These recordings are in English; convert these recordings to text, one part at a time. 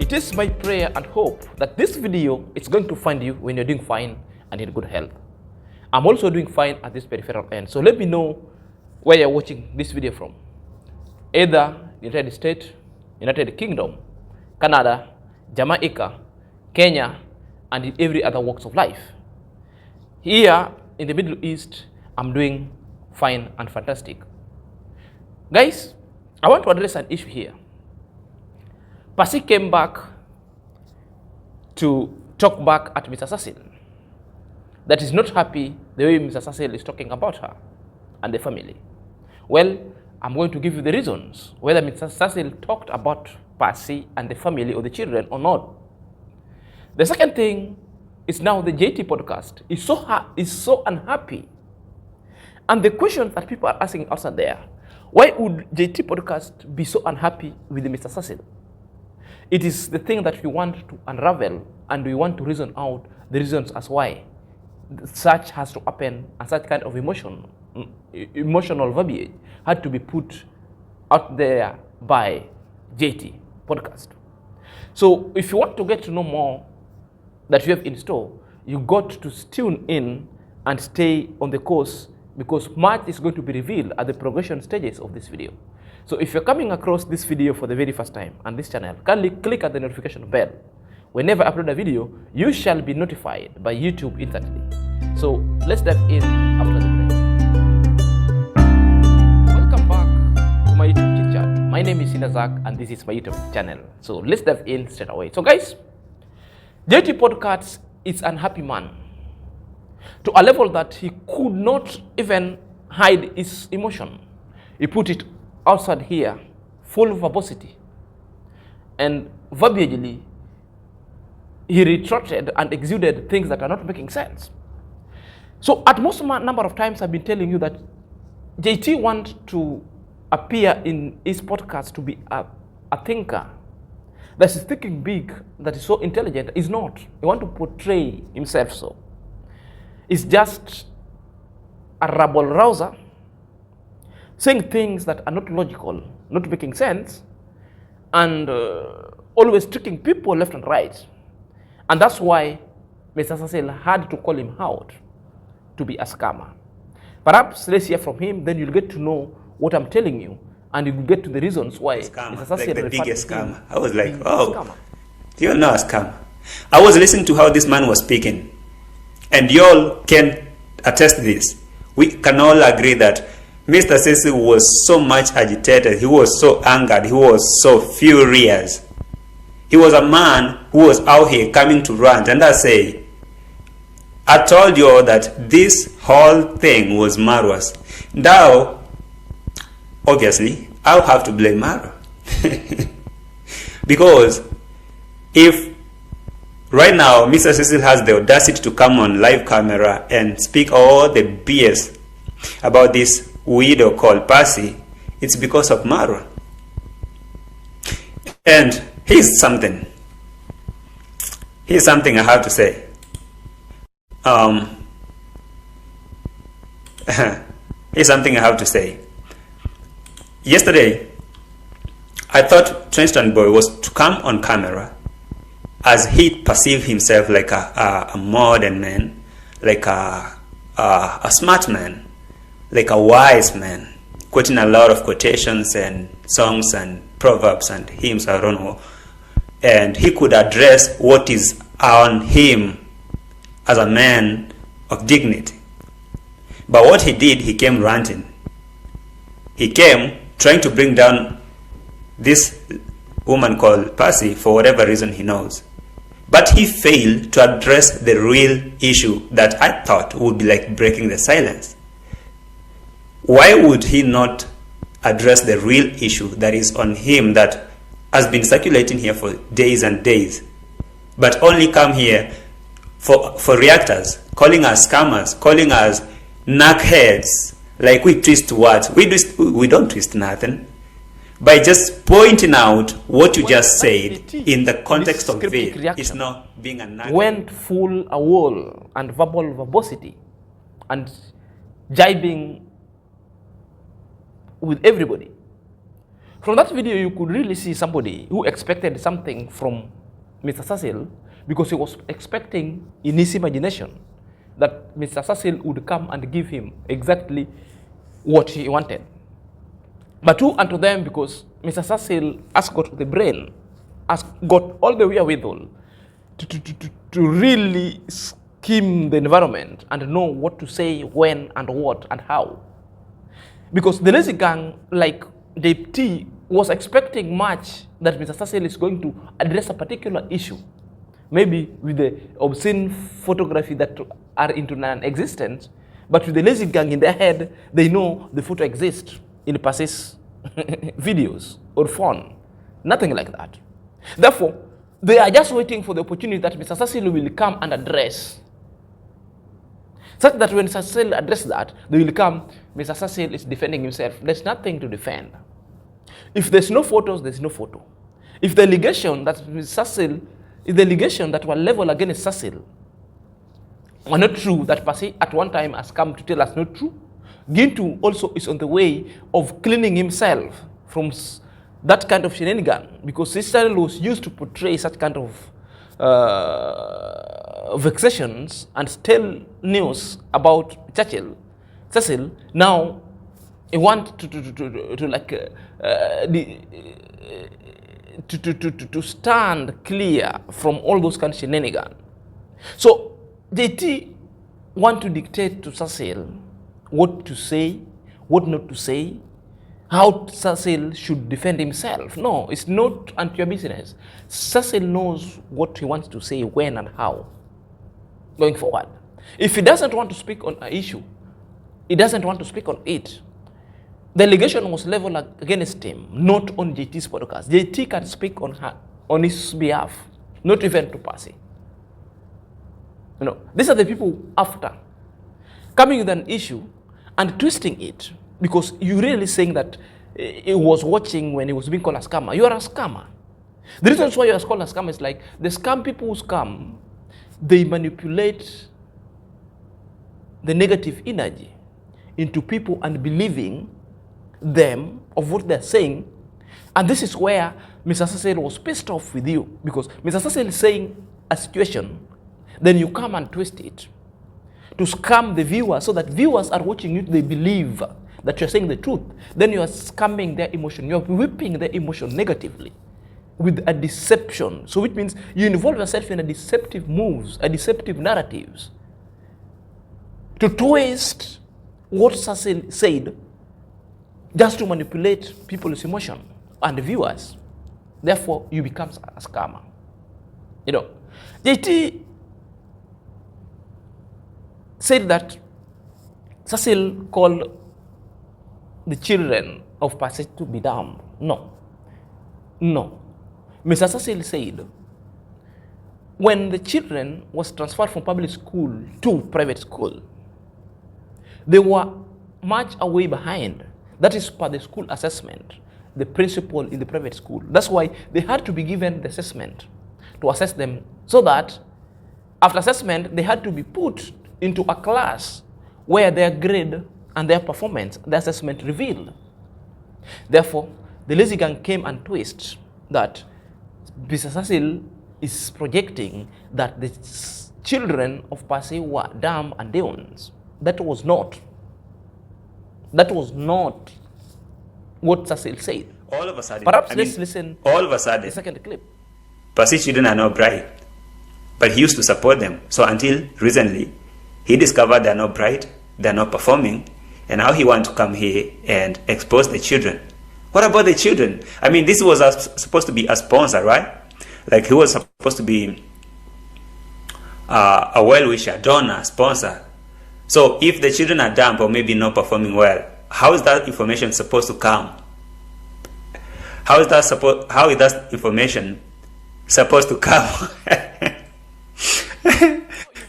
It is my prayer and hope that this video is going to find you when you're doing fine and in good health. I'm also doing fine at this peripheral end. So let me know where you're watching this video from. Either United States, United Kingdom, Canada, Jamaica, Kenya, and in every other walks of life. Here in the Middle East, I'm doing fine and fantastic. Guys, I want to address an issue here. Passy came back to talk back at Mr. Cecil. That is not happy the way Mr. Cecil is talking about her and the family. Well, I'm going to give you the reasons whether Mr. Cecil talked about Passy and the family or the children or not. The second thing is now the JT podcast is so unhappy. And the questions that people are asking outside there, why would JT podcast be so unhappy with Mr. Cecil? It is the thing that we want to unravel, and we want to reason out the reasons as why such has to happen, and such kind of emotional verbiage had to be put out there by JT podcast. So if you want to get to know more that you have in store, you got to tune in and stay on the course, because much is going to be revealed at the progression stages of this video. So if you're coming across this video for the very first time on this channel, kindly click at the notification bell. Whenever I upload a video, you shall be notified by YouTube instantly. So let's dive in after the break. Welcome back to my YouTube chit chat. My name is Sinazak and this is my YouTube channel. So let's dive in straight away. So guys, JT Podcast is an unhappy man to a level that he could not even hide his emotion. He put it outside here, full of verbosity. And verbiagely, he retracted and exuded things that are not making sense. So at most number of times I've been telling you that JT wants to appear in his podcast to be a thinker that is thinking big, that is so intelligent. Is not. He wants to portray himself so. It's just a rabble rouser saying things that are not logical, not making sense, and always tricking people left and right. And that's why Mr. Cecil had to call him out to be a scammer. Perhaps let's hear from him, then you'll get to know what I'm telling you, and you'll get to the reasons why Mr. Cecil like the biggest scammer. I was like, scammer. You're not a scammer. I was listening to how this man was speaking, and y'all can attest this. We can all agree that Mr. Cecil was so much agitated, he was so angered, he was so furious. He was a man who was out here coming to rant, and I say, I told you all that this whole thing was Marwa's. Now, obviously, I'll have to blame Marwa. Because if right now Mr. Cecil has the audacity to come on live camera and speak all the BS about this widow called Passy, it's because of Marwa. And here's something I have to say. Here's something I have to say. Yesterday, I thought Trenchton Boy was to come on camera as he perceived himself like a modern man, like a smart man, like a wise man, quoting a lot of quotations and songs and proverbs and hymns, I don't know. And he could address what is on him as a man of dignity. But what he did, he came ranting. He came trying to bring down this woman called Passy for whatever reason he knows. But he failed to address the real issue that I thought would be like breaking the silence. Why would he not address the real issue that is on him, that has been circulating here for days and days, but only come here for reactors, calling us scammers, calling us knackheads, like we twist words. We don't twist nothing. By just pointing out what you just said in the context of it, it's not being a knackhead. Went full a wall and verbal verbosity and jibing with everybody. From that video, you could really see somebody who expected something from Mr. Cecil because he was expecting in his imagination that Mr. Cecil would come and give him exactly what he wanted. But who unto them, because Mr. Cecil has got the brain, has got all the wherewithal to really scheme the environment and know what to say, when, and what, and how. Because the lazy gang, like JT, was expecting much that Mr. Cecil is going to address a particular issue, maybe with the obscene photography that are into non-existence, but with the lazy gang in their head, they know the photo exists in Passy's videos or phone. Nothing like that. Therefore, they are just waiting for the opportunity that Mr. Cecil will come and address. Such that when Mr. Cecil addresses that, they will come, Mr. Cecil is defending himself. There's nothing to defend. If there's no photos, there's no photo. If the allegation that Mr. Cecil, if the allegation that were leveled against Cecil are not true, that Passy at one time has come to tell us not true, Gintu also is on the way of cleaning himself from that kind of shenanigan, because his style was used to portray such kind of vexations and tell news about Cecil. Now he wants to stand clear from all those kind of shenanigans. So JT want to dictate to Cecil what to say, what not to say, how Cecil should defend himself. No, it's not unto your business. Cecil knows what he wants to say, when and how, going forward. If he doesn't want to speak on an issue, he doesn't want to speak on it. The allegation was leveled against him, not on JT's podcast. JT can speak on his behalf, not even to Passy. You know, these are the people after coming with an issue and twisting it, because you're really saying that he was watching when he was being called a scammer. You are a scammer. The reason why you are called a scammer is like the scam people who scam, they manipulate the negative energy into people and believing them of what they're saying. And this is where Mr. Cecil was pissed off with you, because Mr. Cecil is saying a situation, then you come and twist it to scam the viewer, so that viewers are watching you, they believe that you're saying the truth. Then you are scamming their emotion. You're whipping their emotion negatively with a deception. So which means you involve yourself in a deceptive moves, a deceptive narratives to twist what Cecil said, just to manipulate people's emotion and the viewers. Therefore, you become a scammer. You know, JT said that Cecil called the children of Passy to be dumb. No. Mr. Cecil said, when the children was transferred from public school to private school, they were much away behind. That is per the school assessment, the principal in the private school. That's why they had to be given the assessment to assess them, so that after assessment, they had to be put into a class where their grade and their performance, the assessment revealed. Therefore, the lazy gang came and twist that Mr. Cecil is projecting that the children of Passy were dumb and demons. That was not what Cecil said. All of a sudden, Perhaps let's listen. All of a sudden, the second clip. Passy children are not bright, but he used to support them. So until recently, he discovered they're not bright, they're not performing, and now he wants to come here and expose the children. What about the children? I mean, this was supposed to be a sponsor, right? Like, he was supposed to be a well-wisher, donor, sponsor. So if the children are dumb or maybe not performing well, how is that information supposed to come? How is that information supposed to come?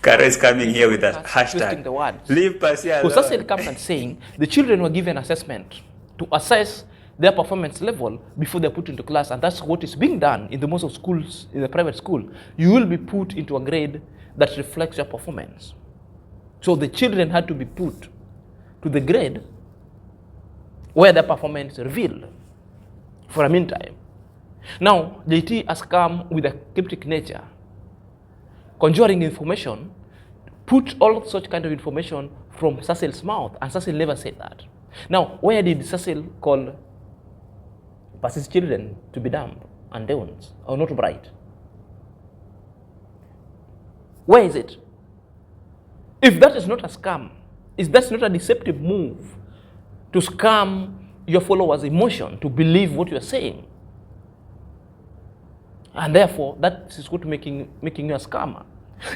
Kara is coming here with a hashtag. The words. Leave Passy alone. So Cecil comes and saying the children were given assessment to assess their performance level before they're put into class, and that's what is being done in the most of schools, in the private school. You will be put into a grade that reflects your performance. So the children had to be put to the grade where their performance revealed. for a meantime. Now, JT has come with a cryptic nature, conjuring information, put all such kind of information from Cecil's mouth, and Cecil never said that. Now, where did Cecil call Passy's children to be dumb and demons, or not bright? Where is it? If that is not a scam, if that's not a deceptive move to scam your followers' emotion to believe what you are saying, and therefore that is what making you a scammer.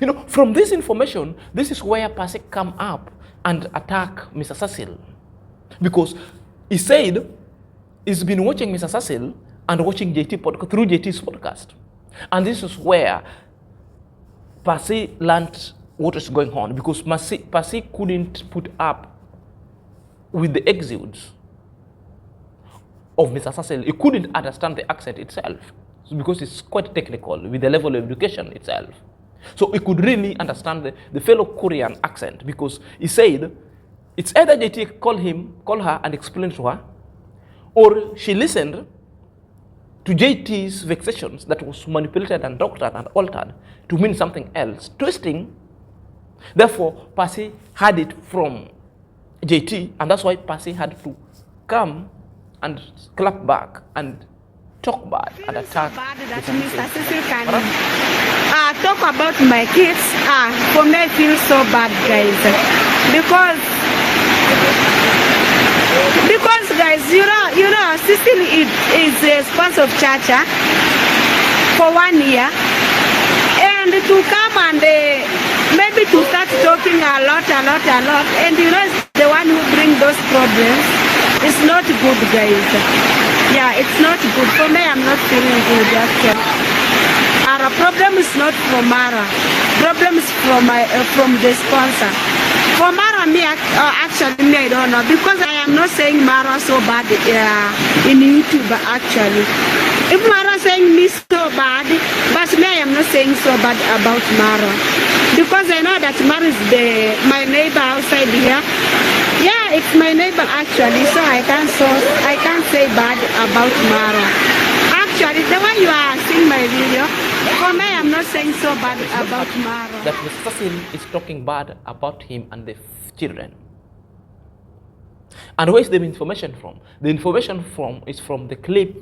You know, from this information, this is where Passy come up and attack Mr. Cecil, because he said he's been watching Mr. Cecil and watching JT podcast through JT's podcast, and this is where Passy learned what is going on, because Passy couldn't put up with the exudes of Mr. Cecil. He couldn't understand the accent itself, because it's quite technical with the level of education itself. So he could really understand the fellow Korean accent, because he said it's either JT call her and explain to her, or she listened to JT's vexations that was manipulated and doctored and altered to mean something else, twisting. Therefore, Passy had it from JT, and that's why Passy had to come and clap back and talk bad and attack. So bad that Mr. Cecil can talk about my kids. For me, I feel so bad, guys, because guys, you know, Cecil is a sponsor of church for 1 year, and to come and maybe to start talking a lot, and you know, it's the one who brings those problems. It's not good, guys. Yeah, it's not good. For me, I'm not feeling good, actually. Our problem is not from Mara. Problem is from the sponsor. For Mara, actually, I don't know, because I am not saying Mara so bad in YouTube, actually. If Mara saying me so bad, but me, I am not saying so bad about Mara, because I know that Mara is my neighbor outside here. Yeah, it's my neighbor, actually, so I can't say bad about Mara. Actually, the way you are seeing my video, for me, I'm not saying so bad about Mara. That Mr. Cecil is talking bad about him and the children. And where is the information from? The information is from the clip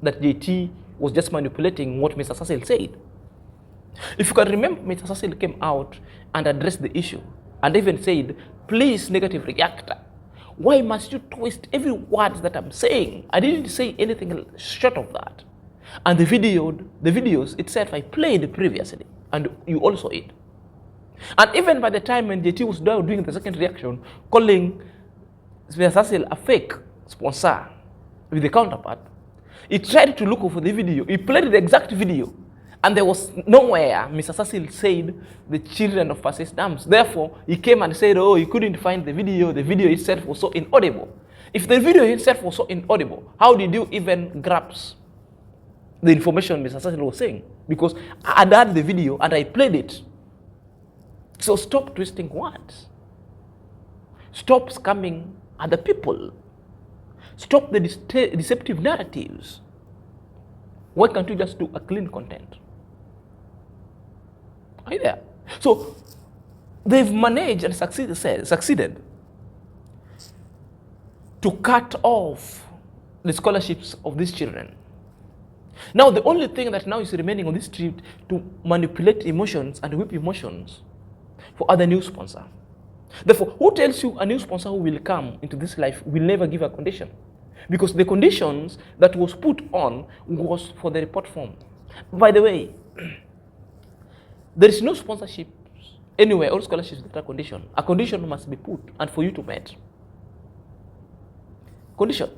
that JT was just manipulating what Mr. Cecil said. If you can remember, Mr. Cecil came out and addressed the issue and even said, please, negative reactor, why must you twist every word that I'm saying? I didn't say anything short of that. And the videos itself I played previously, and you also it. And even by the time when JT was doing the second reaction, calling Mr. Cecil a fake sponsor with the counterpart, he tried to look for the video. He played the exact video, and there was nowhere Mr. Cecil said the children of Passy's dams. Therefore, he came and said, oh, he couldn't find the video. The video itself was so inaudible. If the video itself was so inaudible, how did you even grasp the information Mr. Cecil was saying? Because I had the video and I played it. So stop twisting words. Stop scamming other people. Stop the deceptive narratives. Why can't you just do a clean content? Are you there? So they've managed and succeeded to cut off the scholarships of these children. Now the only thing that now is remaining on this street to manipulate emotions and whip emotions for other new sponsor. Therefore, who tells you a new sponsor who will come into this life will never give a condition? Because the conditions that was put on was for the report form. By the way, there is no sponsorship anywhere or scholarships that are conditioned. A condition must be put and for you to meet. Condition.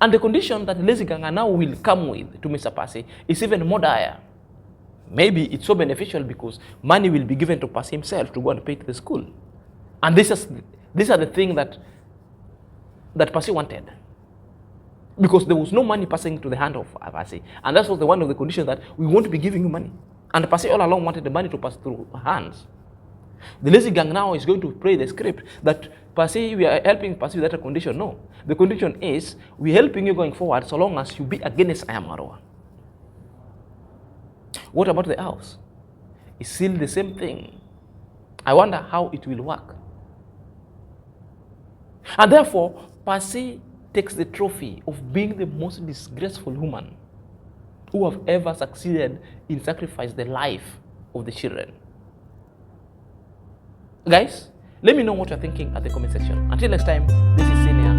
And the condition that Lazy Ganga now will come with to Mr. Passy is even more dire. Maybe it's so beneficial because money will be given to Passy himself to go and pay to the school. And these are the things that Passy wanted. Because there was no money passing to the hand of Passy. And that was one of the conditions, that we won't be giving you money. And Passy all along wanted the money to pass through her hands. The lazy gang now is going to play the script that Passy, we are helping Passy without a condition. No. The condition is we're helping you going forward so long as you be against Ayamarwa. What about the house? It's still the same thing. I wonder how it will work. And therefore, Passy takes the trophy of being the most disgraceful woman who have ever succeeded in sacrificing the life of the children. Guys, let me know what you're thinking at the comment section. Until next time, this is Senior.